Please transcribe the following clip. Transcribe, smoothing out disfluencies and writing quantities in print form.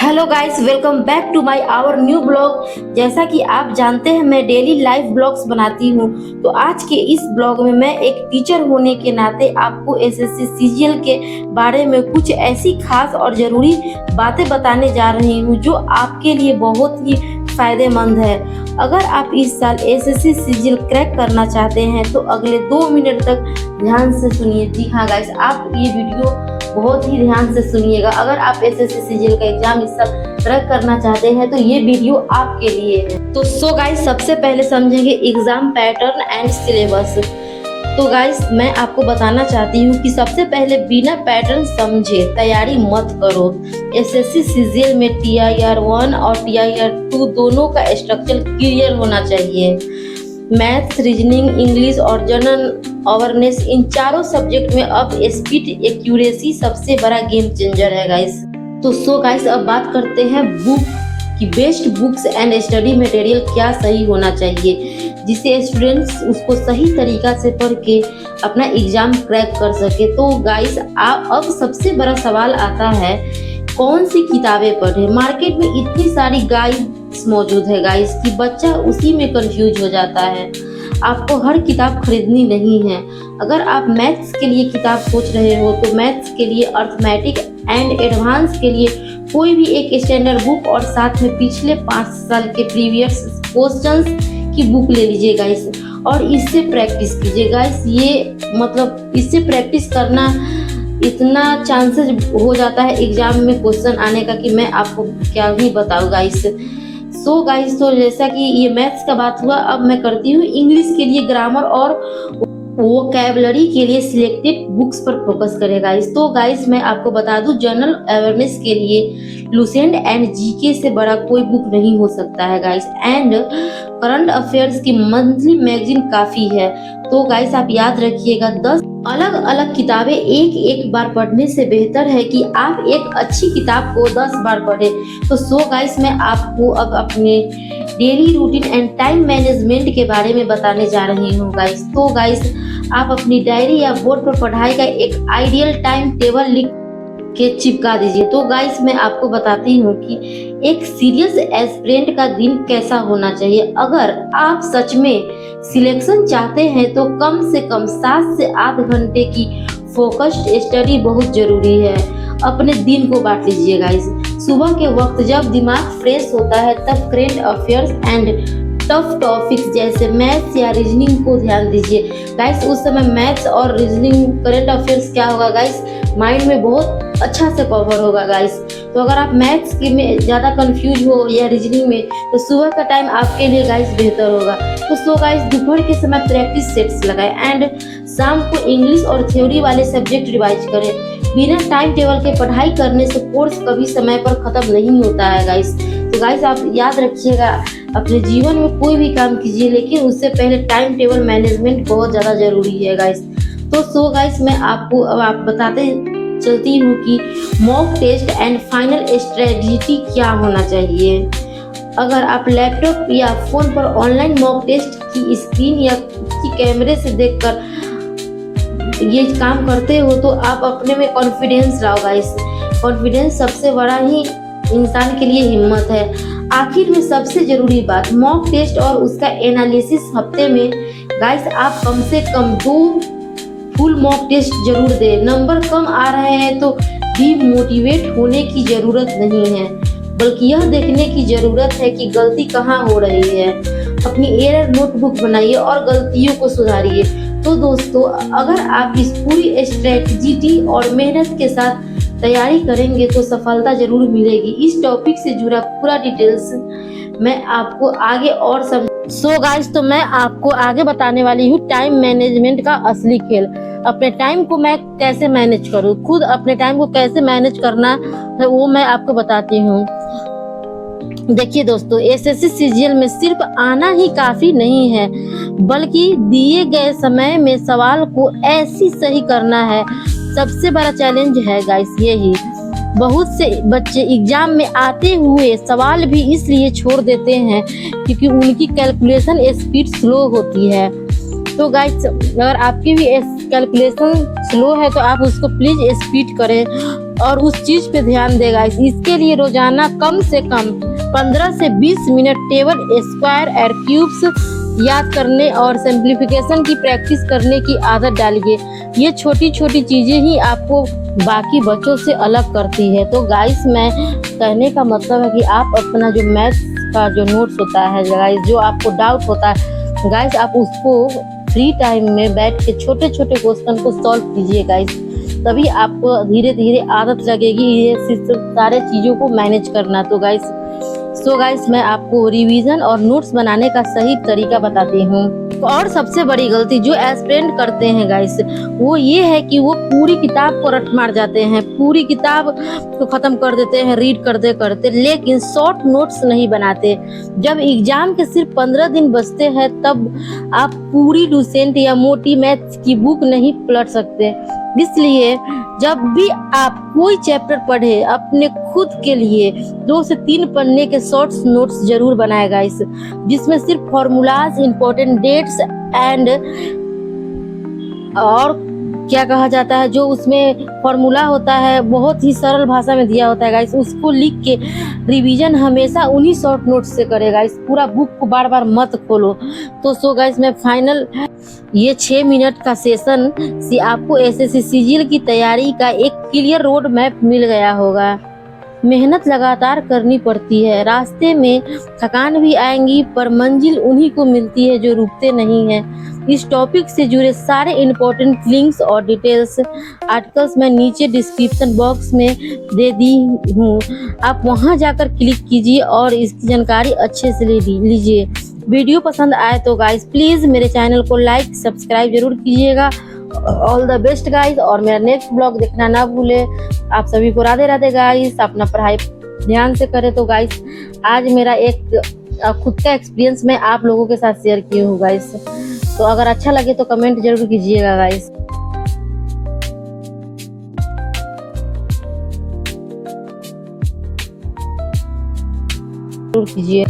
Hello guys, welcome back to my our new blog. जैसा कि आप जानते हैं मैं डेली लाइफ ब्लॉग्स बनाती हूँ। तो आज के इस ब्लॉग में मैं एक टीचर होने के नाते आपको एसएससी सीजीएल के बारे में कुछ ऐसी खास और ज़रूरी बातें बताने जा रही हूँ जो आपके लिए बहुत ही फायदेमंद है। अगर आप इस साल एसएससी सीजीएल क्रैक करना चाहते हैं तो अगले 2 मिनट तक ध्यान से सुनिए। जी हाँ गाइस, आप ये वीडियो बहुत ही ध्यान से सुनिएगा। अगर आप एसएससी सीजीएल का एग्जाम इस साल क्रैक करना चाहते हैं तो ये वीडियो आपके लिए है। तो सो गाइस, सबसे पहले समझेंगे एग्जाम पैटर्न एंड सिलेबस। तो गाइस, मैं आपको बताना चाहती हूँ कि सबसे पहले बिना पैटर्न समझे तैयारी मत करो। एसएससी सीजीएल में टीआईआर 1 और टीआईआर 2 दोनों का स्ट्रक्चर क्लियर होना चाहिए। मैथ्स, रीजनिंग, इंग्लिश और जनरल अवेयरनेस, इन चारों सब्जेक्ट में अब स्पीड एक्यूरेसी सबसे बड़ा गेम चेंजर है गाइस। तो सो गाइस, अब बात करते हैं बुक की। Best books and study material क्या सही होना चाहिए जिससे स्टूडेंट्स उसको सही तरीका से पढ़ के अपना एग्जाम क्रैक कर सके। तो गाइस, अब सबसे बड़ा सवाल आता है कौन सी किताबें पढ़े। मार्केट में इतनी सारी गाइड्स मौजूद है गाइस कि बच्चा उसी में कंफ्यूज हो जाता है। आपको हर किताब खरीदनी नहीं है। अगर आप मैथ्स के लिए किताब सोच रहे हो तो मैथ्स के लिए अर्थमेटिक एंड एडवांस के लिए कोई भी एक स्टैंडर्ड बुक और साथ में पिछले 5 साल के प्रीवियस क्वेश्चंस की बुक ले लीजिए गाइस और इससे प्रैक्टिस कीजिए गाइस। ये मतलब इससे प्रैक्टिस करना इतना चांसेस हो जाता है एग्जाम में क्वेश्चन आने का कि मैं आपको क्या ही बताऊँ गाइस। सो गाइस, तो जैसा कि ये मैथ्स का बात हुआ, अब मैं करती हूँ इंग्लिश के लिए ग्रामर और वोकैबुलरी के लिए सिलेक्टेड बुक्स पर फोकस करें गाइस। तो गाइस, मैं आपको बता दूं जनरल अवेयरनेस के लिए लुसेंट एंड जीके से बड़ा कोई बुक नहीं हो सकता है गाइस। एंड करंट अफेयर्स की मंथली मैगजीन काफी है। तो गाइस, आप याद रखिएगा 10 अलग अलग किताबें एक बार पढ़ने से बेहतर है कि आप एक अच्छी किताब को 10 बार पढ़ें। तो सो गाइस, मैं आपको अब अपने daily routine and time management के बारे में बताने जा रही हूँ गाइस। तो गाइस, आप अपनी डायरी या बोर्ड पर पढ़ाई का एक आइडियल टाइम टेबल लिख के चिपका दीजिए। तो गाइस, मैं आपको बताती हूँ कि एक सीरियस एस्पिरेंट का दिन कैसा होना चाहिए। अगर आप सच में सिलेक्शन चाहते हैं तो कम से कम 7 से 8 घंटे की फोकस्ड स्टडी बहुत जरूरी है। अपने दिन को बांट लीजिए गाइस। सुबह के वक्त जब दिमाग फ्रेश होता है तब current affairs and tough topics जैसे मैथ्स या रीजनिंग को ध्यान दीजिए गाइस। उस समय मैथ्स और रीजनिंग करंट अफेयर्स क्या होगा गाइस, माइंड में बहुत अच्छा से कवर होगा गाइस। तो अगर आप मैथ्स की में ज़्यादा कंफ्यूज हो या रीजनिंग में तो सुबह का टाइम आपके लिए गाइस बेहतर होगा। तो सो गाइस, दोपहर के समय प्रैक्टिस सेट्स लगाएं एंड शाम को इंग्लिश और थ्योरी वाले सब्जेक्ट रिवाइज करें। बिना टाइम टेबल के पढ़ाई करने से कोर्स कभी समय पर खत्म नहीं होता है गाइस। तो गाइस, आप याद रखिएगा, अपने जीवन में कोई भी काम कीजिए लेकिन उससे पहले टाइम टेबल मैनेजमेंट बहुत ज़्यादा जरूरी है गाइस। तो सो गाइस, मैं आपको अब आप बताते चलती हूँ कि mock test and final strategy क्या होना चाहिए। अगर आप लैपटॉप या फोन पर ऑनलाइन मॉक टेस्ट की स्क्रीन या की कैमरे से देखकर ये काम करते हो तो आप अपने में कॉन्फिडेंस लाओ गाइस। कॉन्फिडेंस सबसे बड़ा ही इंसान के लिए हिम्मत है। आखिर में सबसे जरूरी बात, मॉक टेस्ट और उसका एनालिसिस हफ्ते में गाइस आप कम से कम 2 फुल मॉक टेस्ट जरूर दें। नंबर कम आ रहे हैं तो डीमोटिवेट होने की जरूरत नहीं है, बल्कि यह देखने की जरूरत है कि गलती कहाँ हो रही है। अपनी एरर नोटबुक बनाइए और गलतियों को सुधारिए। तो दोस्तों, अगर आप इस पूरी स्ट्रेटजी और मेहनत के साथ तैयारी करेंगे तो सफलता जरूर मिलेगी। इस टॉपिक से जुड़ा पूरा डिटेल्स मैं आपको आगे और सो गाइस, तो मैं आपको आगे बताने वाली हूँ टाइम मैनेजमेंट का असली खेल। अपने टाइम को मैं कैसे मैनेज करूँ, खुद अपने टाइम को कैसे मैनेज करना है वो मैं आपको बताती हूँ। देखिए दोस्तों, एसएससी सीजीएल में सिर्फ आना ही काफी नहीं है, बल्कि दिए गए समय में सवाल को ऐसी सही करना है सबसे बड़ा चैलेंज है गाइस। यही बहुत से बच्चे एग्जाम में आते हुए सवाल भी इसलिए छोड़ देते हैं क्योंकि उनकी कैलकुलेशन स्पीड स्लो होती है। तो गाइस, अगर आपकी भी कैलकुलेशन स्लो है तो आप उसको प्लीज स्पीड करें और उस चीज पे ध्यान दे गाइस। इसके लिए रोजाना कम से कम 15 से 20 मिनट टेबल स्क्वायर और क्यूब्स याद करने और सिंप्लीफिकेशन की प्रैक्टिस करने की आदत डालिए। ये छोटी छोटी चीजें ही आपको बाकी बच्चों से अलग करती है। तो गाइस, मैं कहने का मतलब है कि आप अपना जो मैथ्स का जो नोट्स होता है गाइस, जो आपको डाउट होता है गाइस, आप उसको फ्री टाइम में बैठ के छोटे छोटे क्वेश्चन को सॉल्व कीजिए गाइस। तभी आपको धीरे धीरे आदत लगेगी ये सारे चीज़ों को मैनेज करना। तो गाइस मैं आपको रिवीजन और नोट्स बनाने का सही तरीका बताती हूँ। और सबसे बड़ी गलती जो एस्पिरेंट करते हैं गाइस, वो ये है कि वो पूरी किताब को रट मार जाते हैं, पूरी किताब को खत्म कर देते हैं रीड करते करते, लेकिन शॉर्ट नोट्स नहीं बनाते। जब एग्जाम के सिर्फ 15 दिन बचते हैं तब आप पूरी डूसेंट या मोटी मैथ्स की बुक नहीं पलट सकते। इसलिए जब भी आप कोई चैप्टर पढ़े, अपने खुद के लिए 2 से 3 पन्ने के शॉर्ट नोट्स जरूर बनाए गाइस, जिसमें सिर्फ फॉर्मूलाज, इंपॉर्टेंट डेट्स एंड और क्या कहा जाता है, जो उसमें फॉर्मूला होता है बहुत ही सरल भाषा में दिया होता है गाइस, उसको लिख के रिवीजन हमेशा उन्हीं शॉर्ट नोट्स से करे गाइस। पूरा बुक को बार बार मत खोलो। तो गाइस मैं फाइनल ये 6 मिनट का सेशन से आपको एसएससी सीजीएल की तैयारी का एक क्लियर रोड मैप मिल गया होगा। मेहनत लगातार करनी पड़ती है, रास्ते में थकान भी आएंगी, पर मंजिल उन्हीं को मिलती है जो रुकते नहीं हैं। इस टॉपिक से जुड़े सारे इम्पोर्टेंट लिंक्स और डिटेल्स आर्टिकल्स मैं नीचे डिस्क्रिप्शन बॉक्स में दे दी हूँ। आप वहाँ जाकर क्लिक कीजिए और इसकी जानकारी अच्छे से ले लीजिए। वीडियो पसंद आए तो गाइस प्लीज़ मेरे चैनल को लाइक सब्सक्राइब जरूर कीजिएगा। ऑल द बेस्ट गाइस, और मेरा नेक्स्ट ब्लॉग देखना ना भूले। आप सभी को राधे राधे गाइस। अपना पढ़ाई ध्यान से करें। तो गाइस आज मेरा एक खुद का एक्सपीरियंस मैं आप लोगों के साथ शेयर की हूँ गाइस। तो अगर अच्छा लगे तो कमेंट जरूर कीजिएगा गाइस। जरूर कीजिए।